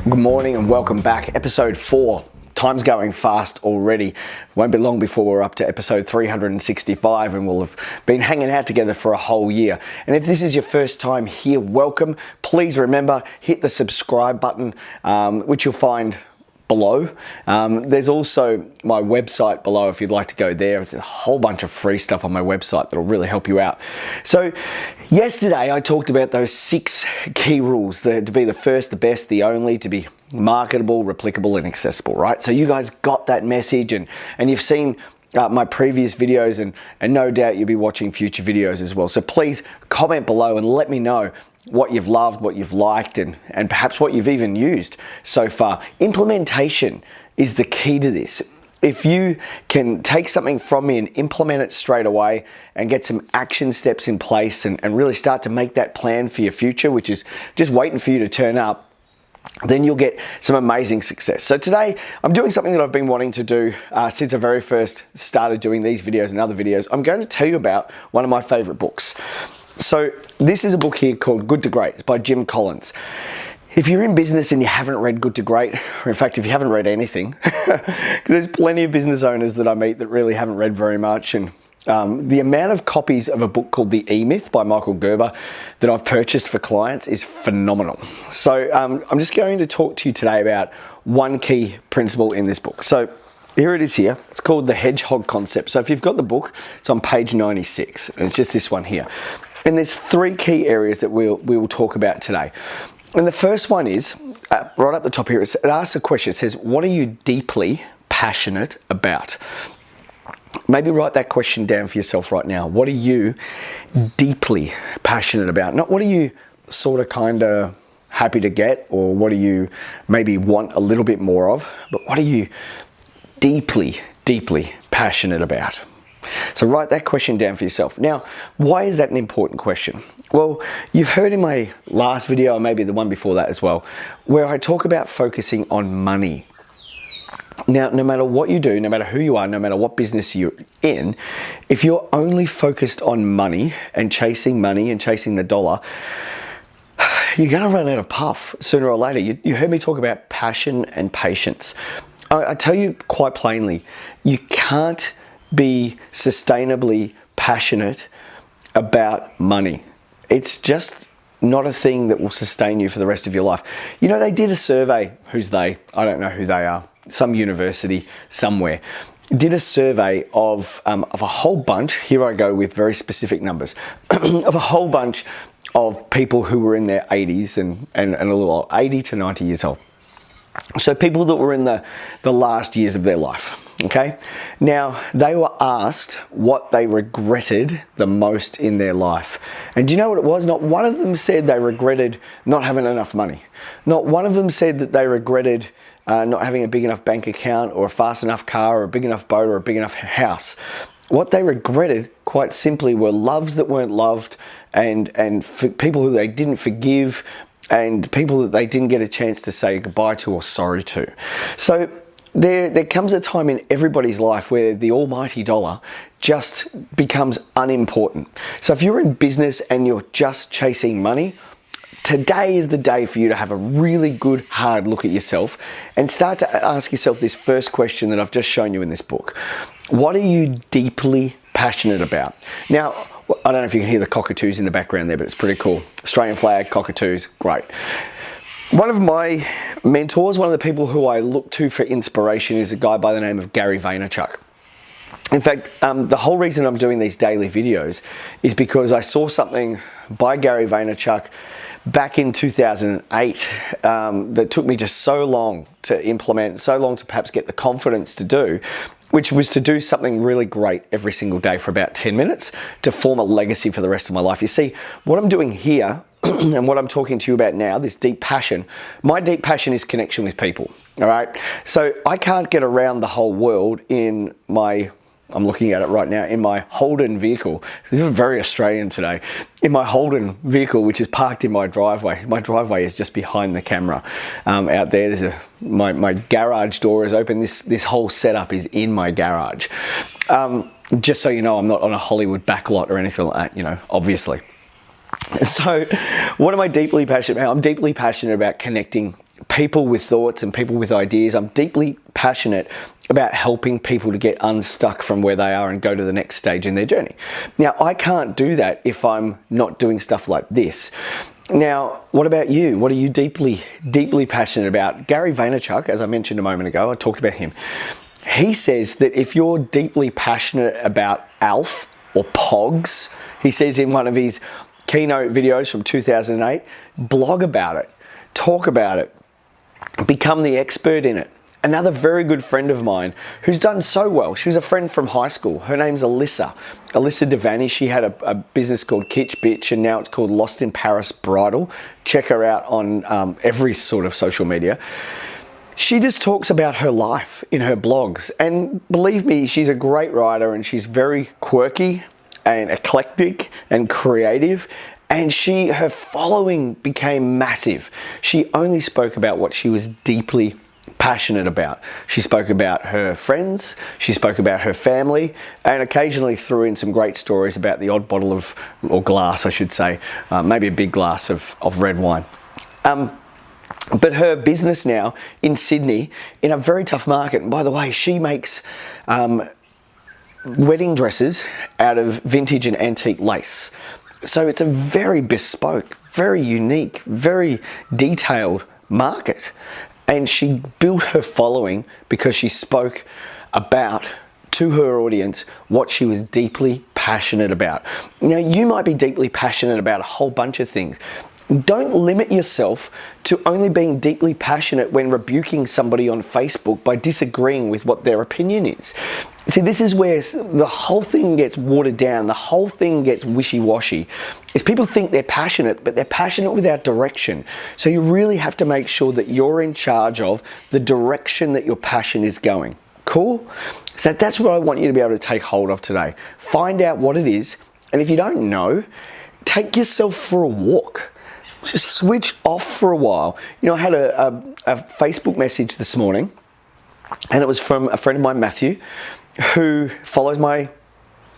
Good morning and welcome back. Episode 4. Time's going fast already. Won't be long before we're up to episode 365 and we'll have been hanging out together for a whole year. And if this is your first time here, welcome. Please remember, hit the subscribe button, which you'll find below. There's also my website below if you'd like to go there. There's a whole bunch of free stuff on my website that'll really help you out. So yesterday I talked about those 6 key rules, to be the first, the best, the only, to be marketable, replicable and accessible, right? So you guys got that message and you've seen my previous videos and no doubt you'll be watching future videos as well. So please comment below and let me know what you've loved, what you've liked, and perhaps what you've even used so far. Implementation is the key to this. If you can take something from me and implement it straight away and get some action steps in place and really start to make that plan for your future, which is just waiting for you to turn up, then you'll get some amazing success. So today I'm doing something that I've been wanting to do since I very first started doing these videos and other videos. I'm going to tell you about one of my favorite books. So this is a book here called Good to Great. It's by Jim Collins. If you're in business and you haven't read Good to Great, or in fact, if you haven't read anything, there's plenty of business owners that I meet that really haven't read very much. And the amount of copies of a book called The E-Myth by Michael Gerber that I've purchased for clients is phenomenal. So I'm just going to talk to you today about one key principle in this book. So here it is here. It's called the Hedgehog Concept. So if you've got the book, it's on page 96. And it's just this one here. And there's 3 key areas that we will talk about today. And the first one is, right up the top here, it asks a question. It says, what are you deeply passionate about? Maybe write that question down for yourself right now. What are you deeply passionate about? Not what are you sort of kind of happy to get, or what do you maybe want a little bit more of, but what are you deeply, deeply passionate about? So write that question down for yourself. Now, why is that an important question? Well, you've heard in my last video, or maybe the one before that as well, where I talk about focusing on money. Now, no matter what you do, no matter who you are, no matter what business you're in, if you're only focused on money and chasing the dollar, you're going to run out of puff sooner or later. You heard me talk about passion and patience. I tell you quite plainly, you can't be sustainably passionate about money. It's just not a thing that will sustain you for the rest of your life. You know, they did a survey. Who's they? I don't know who they are. Some university somewhere did a survey of a whole bunch. Here I go with very specific numbers of a whole bunch of people who were in their 80s and a little old, 80 to 90 years old. So people that were in the last years of their life. Okay, now they were asked what they regretted the most in their life. And do you know what it was? Not one of them said they regretted not having enough money. Not one of them said that they regretted not having a big enough bank account or a fast enough car or a big enough boat or a big enough house. What they regretted, quite simply, were loves that weren't loved and people who they didn't forgive and people that they didn't get a chance to say goodbye to or sorry to. So there comes a time in everybody's life where the almighty dollar just becomes unimportant. So if you're in business and you're just chasing money, today is the day for you to have a really good hard look at yourself and start to ask yourself this first question that I've just shown you in this book. What are you deeply passionate about? Now, I don't know if you can hear the cockatoos in the background there, but it's pretty cool. Australian flag, cockatoos, great. One of my mentors, one of the people who I look to for inspiration, is a guy by the name of Gary Vaynerchuk. In fact, the whole reason I'm doing these daily videos is because I saw something by Gary Vaynerchuk back in 2008 that took me just so long to implement, so long to perhaps get the confidence to do, which was to do something really great every single day for about 10 minutes to form a legacy for the rest of my life. You see, what I'm doing here and what I'm talking to you about now, this deep passion, my deep passion is connection with people, all right? So I can't get around the whole world in my, I'm looking at it right now, in my Holden vehicle. This is very Australian today. In my Holden vehicle, which is parked in my driveway. My driveway is just behind the camera. Out there, there's my garage door is open. This whole setup is in my garage. Just so you know, I'm not on a Hollywood backlot or anything like that, you know, obviously. So what am I deeply passionate about? I'm deeply passionate about connecting people with thoughts and people with ideas. I'm deeply passionate about helping people to get unstuck from where they are and go to the next stage in their journey. Now, I can't do that if I'm not doing stuff like this. Now, what about you? What are you deeply passionate about? Gary Vaynerchuk, as I mentioned a moment ago, I talked about him. He says that if you're deeply passionate about ALF or POGs, he says in one of his keynote videos from 2008, blog about it, talk about it, become the expert in it. Another very good friend of mine who's done so well. She was a friend from high school. Her name's Alyssa Devaney. She had a business called Kitsch Bitch, and now it's called Lost in Paris Bridal. Check her out on every sort of social media. She just talks about her life in her blogs. And believe me, she's a great writer, and she's very quirky and eclectic and creative. And her following became massive. She only spoke about what she was deeply passionate about. She spoke about her friends, she spoke about her family, and occasionally threw in some great stories about the odd bottle of, or glass I should say, maybe a big glass of red wine. But her business now in Sydney, in a very tough market, and by the way, she makes wedding dresses out of vintage and antique lace. So it's a very bespoke, very unique, very detailed market. And she built her following because she spoke about to her audience what she was deeply passionate about. Now, you might be deeply passionate about a whole bunch of things. Don't limit yourself to only being deeply passionate when rebuking somebody on Facebook by disagreeing with what their opinion is. See, this is where the whole thing gets watered down, the whole thing gets wishy-washy. Is people think they're passionate, but they're passionate without direction. So you really have to make sure that you're in charge of the direction that your passion is going. Cool? So that's what I want you to be able to take hold of today. Find out what it is, and if you don't know, take yourself for a walk. Just switch off for a while. You know, I had a Facebook message this morning, and it was from a friend of mine, Matthew, who follows my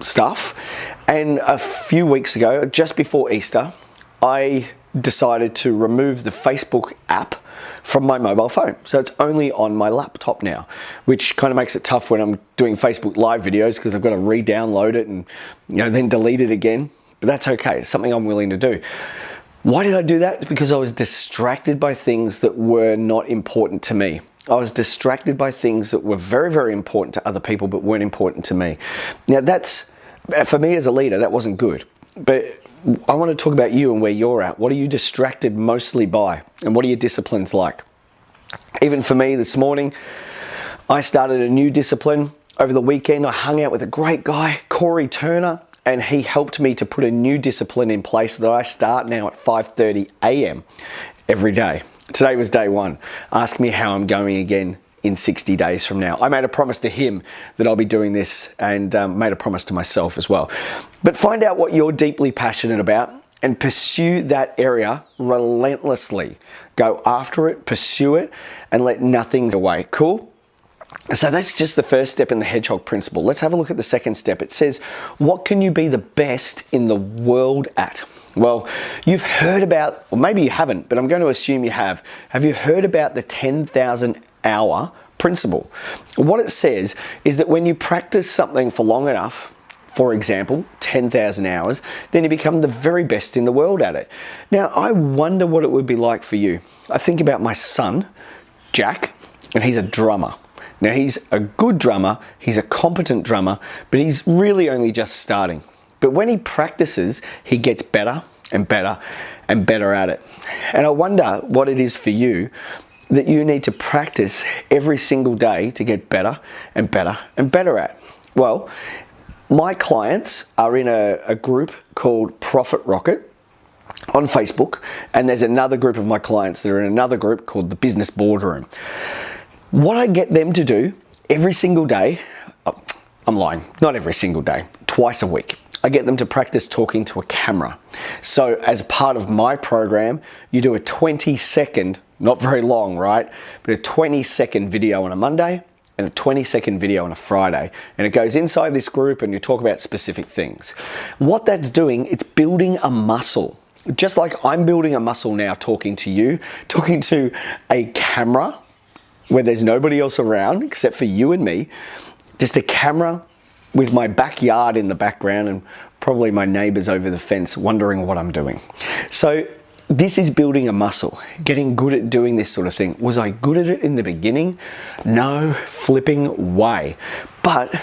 stuff. And a few weeks ago, just before Easter, I decided to remove the Facebook app from my mobile phone. So it's only on my laptop now, which kind of makes it tough when I'm doing Facebook live videos because I've got to re-download it and then delete it again. But that's okay. It's something I'm willing to do. Why did I do that? It's because I was distracted by things that were not important to me. I was distracted by things that were very, very important to other people but weren't important to me. Now that's, for me as a leader, that wasn't good. But I want to talk about you and where you're at. What are you distracted mostly by? And what are your disciplines like? Even for me this morning, I started a new discipline. Over the weekend, I hung out with a great guy, Corey Turner, and he helped me to put a new discipline in place that I start now at 5:30 a.m. every day. Today was day one. Ask me how I'm going again in 60 days from now. I made a promise to him that I'll be doing this, and made a promise to myself as well. But find out what you're deeply passionate about and pursue that area relentlessly. Go after it, pursue it, and let nothing go away. Cool? So that's just the first step in the Hedgehog principle. Let's have a look at the second step. It says, what can you be the best in the world at? Well, you've heard about, or maybe you haven't, but I'm going to assume you have. Have you heard about the 10,000 hour principle? What it says is that when you practice something for long enough, for example, 10,000 hours, then you become the very best in the world at it. Now, I wonder what it would be like for you. I think about my son, Jack, and he's a drummer. Now, he's a good drummer, he's a competent drummer, but he's really only just starting. But when he practices, he gets better and better and better at it. And I wonder what it is for you that you need to practice every single day to get better and better and better at. Well, my clients are in a group called Profit Rocket on Facebook, and there's another group of my clients that are in another group called the Business Boardroom. What I get them to do every single day, I'm lying, not every single day, twice a week. I get them to practice talking to a camera. So as part of my program, you do a 20-second, not very long, right? But a 20-second video on a Monday and a 20-second video on a Friday. And it goes inside this group and you talk about specific things. What that's doing, it's building a muscle. just like I'm building a muscle now talking to you, talking to a camera where there's nobody else around except for you and me, just a camera with my backyard in the background and probably my neighbors over the fence wondering what I'm doing. So this is building a muscle, getting good at doing this sort of thing. Was I good at it in the beginning? No flipping way. But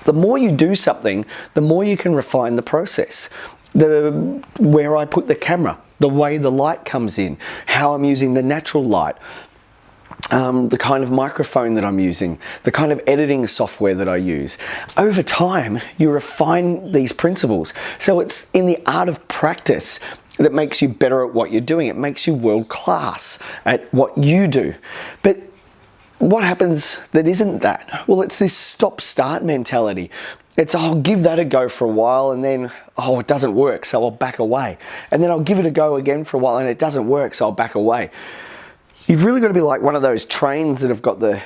the more you do something, the more you can refine the process. Where I put the camera, the way the light comes in, how I'm using the natural light, the kind of microphone that I'm using, the kind of editing software that I use. Over time, you refine these principles. So it's in the art of practice that makes you better at what you're doing. It makes you world class at what you do. But what happens that isn't that? Well, it's this stop-start mentality. It's, I'll give that a go for a while and then, oh, it doesn't work, so I'll back away. And then I'll give it a go again for a while and it doesn't work, so I'll back away. You've really got to be like one of those trains that have got the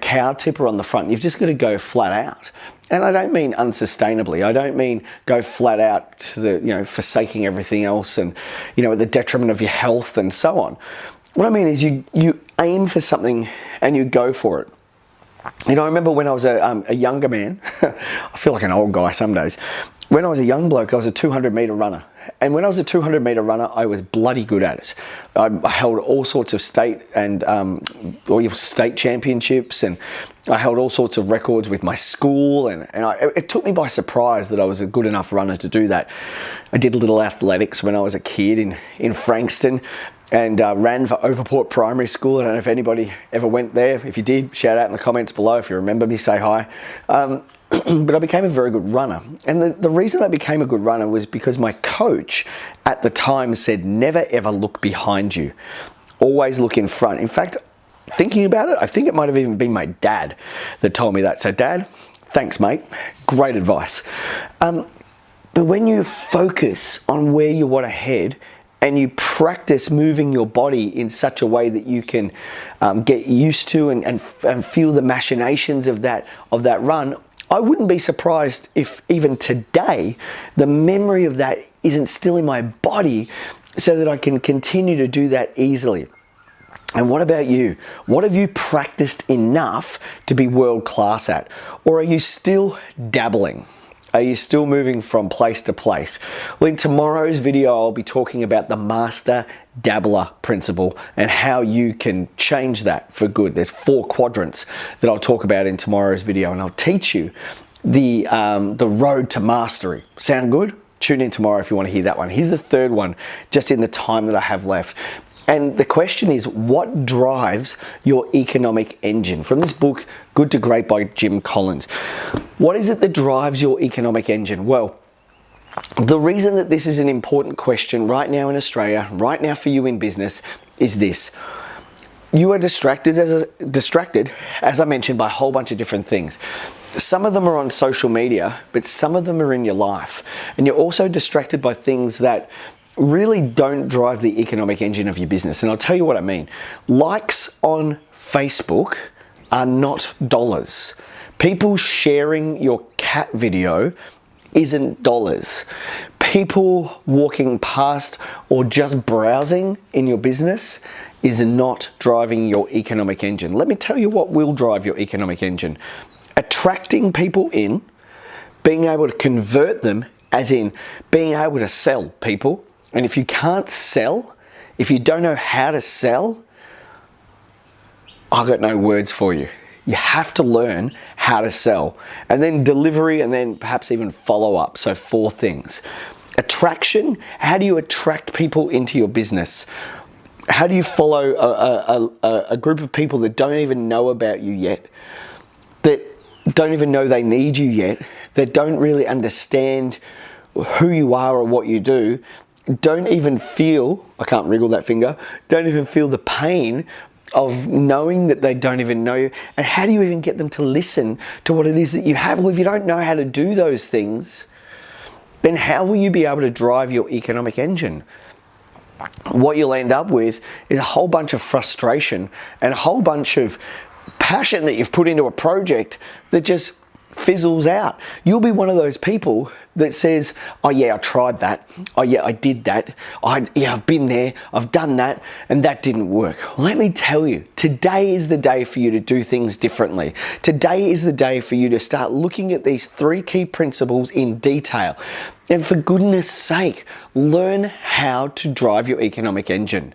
cow tipper on the front. You've just got to go flat out. And I don't mean unsustainably. I don't mean go flat out to the, forsaking everything else and, at the detriment of your health and so on. What I mean is you aim for something and you go for it. I remember when I was a younger man, I feel like an old guy some days. When I was a young bloke, I was a 200-metre runner. And when I was a 200-metre runner, I was bloody good at it. I held all sorts of state and state championships, and I held all sorts of records with my school. And it took me by surprise that I was a good enough runner to do that. I did a little athletics when I was a kid in Frankston, and ran for Overport Primary School. I don't know if anybody ever went there. If you did, shout out in the comments below. If you remember me, say hi. But I became a very good runner. And the reason I became a good runner was because my coach at the time said, never ever look behind you. Always look in front. In fact, thinking about it, I think it might have even been my dad that told me that. So Dad, thanks mate. Great advice. But when you focus on where you want to head, and you practice moving your body in such a way that you can get used to and feel the machinations of that run, I wouldn't be surprised if even today the memory of that isn't still in my body so that I can continue to do that easily. And what about you? What have you practiced enough to be world class at? Or are you still dabbling? Are you still moving from place to place? Well, in tomorrow's video, I'll be talking about the master dabbler principle and how you can change that for good. There's 4 quadrants that I'll talk about in tomorrow's video, and I'll teach you the road to mastery. Sound good? Tune in tomorrow if you want to hear that one. Here's the 3rd one, just in the time that I have left. And the question is, what drives your economic engine? From this book, Good to Great by Jim Collins. What is it that drives your economic engine? Well, the reason that this is an important question right now in Australia, right now for you in business, is this. You are distracted, as I mentioned, by a whole bunch of different things. Some of them are on social media, but some of them are in your life. And you're also distracted by things that really don't drive the economic engine of your business. And I'll tell you what I mean. Likes on Facebook are not dollars. People sharing your cat video isn't dollars. People walking past or just browsing in your business is not driving your economic engine. Let me tell you what will drive your economic engine. Attracting people in, being able to convert them, as in being able to sell people. And if you can't sell, if you don't know how to sell, I've got no words for you. You have to learn how to sell. And then delivery, and then perhaps even follow up. So 4 things. Attraction, how do you attract people into your business? How do you follow a group of people that don't even know about you yet, that don't even know they need you yet, that don't really understand who you are or what you do, don't even feel, I can't wriggle that finger, don't even feel the pain of knowing that they don't even know you. And how do you even get them to listen to what it is that you have? Well, if you don't know how to do those things, then how will you be able to drive your economic engine? What you'll end up with is a whole bunch of frustration and a whole bunch of passion that you've put into a project that just fizzles out. You'll be one of those people that says, oh yeah, I tried that. Oh yeah, I did that. I've been there, I've done that, and that didn't work. Let me tell you, today is the day for you to do things differently. Today is the day for you to start looking at these 3 key principles in detail. And for goodness sake, learn how to drive your economic engine.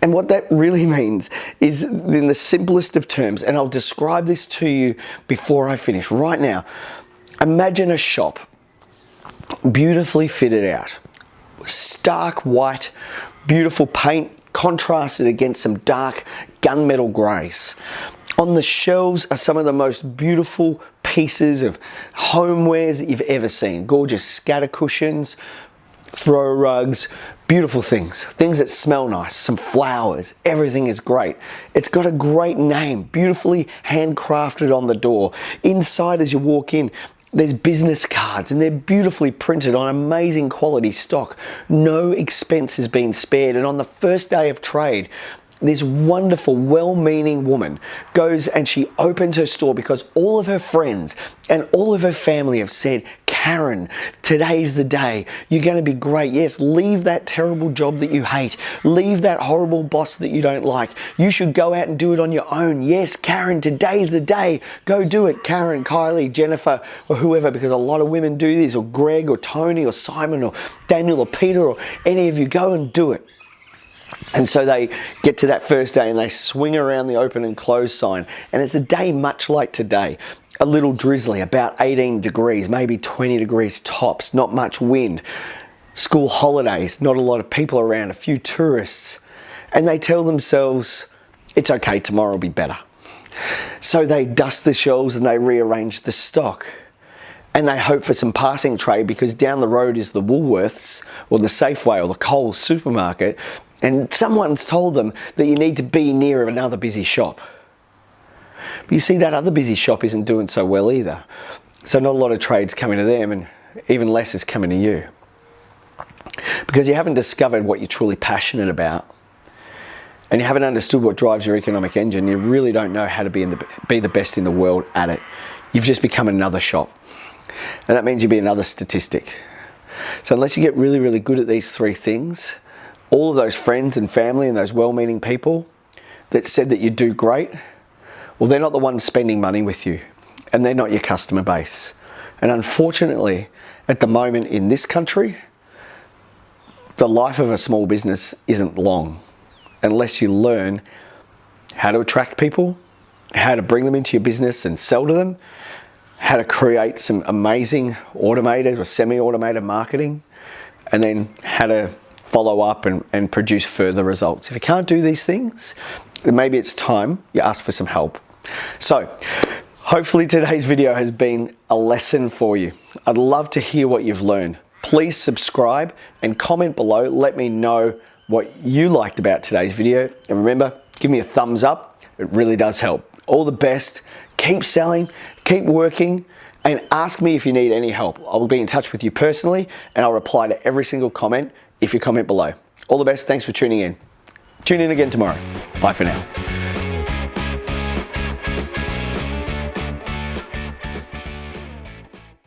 And what that really means is, in the simplest of terms, and I'll describe this to you before I finish right now. Imagine a shop, beautifully fitted out, stark white, beautiful paint contrasted against some dark gunmetal greys. On the shelves are some of the most beautiful pieces of homewares that you've ever seen. Gorgeous scatter cushions, throw rugs, beautiful things that smell nice, some flowers, everything is great. It's got a great name, beautifully handcrafted on the door. Inside, as you walk in, there's business cards and they're beautifully printed on amazing quality stock. No expense has been spared, and on the first day of trade, this wonderful, well-meaning woman goes and she opens her store because all of her friends and all of her family have said, Karen, today's the day. You're going to be great. Yes, leave that terrible job that you hate. Leave that horrible boss that you don't like. You should go out and do it on your own. Yes, Karen, today's the day. Go do it. Karen, Kylie, Jennifer, or whoever, because a lot of women do this, or Greg, or Tony, or Simon, or Daniel, or Peter, or any of you. Go and do it. And so they get to that first day and they swing around the open and close sign. And it's a day much like today. A little drizzly, about 18 degrees, maybe 20 degrees tops, not much wind. School holidays, not a lot of people around, a few tourists. And they tell themselves, it's okay, tomorrow will be better. So they dust the shelves and they rearrange the stock. And they hope for some passing trade, because down the road is the Woolworths or the Safeway or the Coles supermarket. And someone's told them that you need to be near another busy shop. But you see, that other busy shop isn't doing so well either. So not a lot of trade's coming to them, and even less is coming to you. Because you haven't discovered what you're truly passionate about, and you haven't understood what drives your economic engine. You really don't know how to be the best in the world at it. You've just become another shop. And that means you'll be another statistic. So unless you get really, really good at these 3 things, all of those friends and family and those well-meaning people that said that you'd do great, well, they're not the ones spending money with you, and they're not your customer base. And unfortunately, at the moment in this country, the life of a small business isn't long unless you learn how to attract people, how to bring them into your business and sell to them, how to create some amazing automated or semi-automated marketing, and then how to follow up and produce further results. If you can't do these things, then maybe it's time you ask for some help. So, hopefully today's video has been a lesson for you. I'd love to hear what you've learned. Please subscribe and comment below. Let me know what you liked about today's video. And remember, give me a thumbs up. It really does help. All the best. Keep selling, keep working, and ask me if you need any help. I will be in touch with you personally, and I'll reply to every single comment if you comment below. All the best. Thanks for tuning in. Tune in again tomorrow. Bye for now.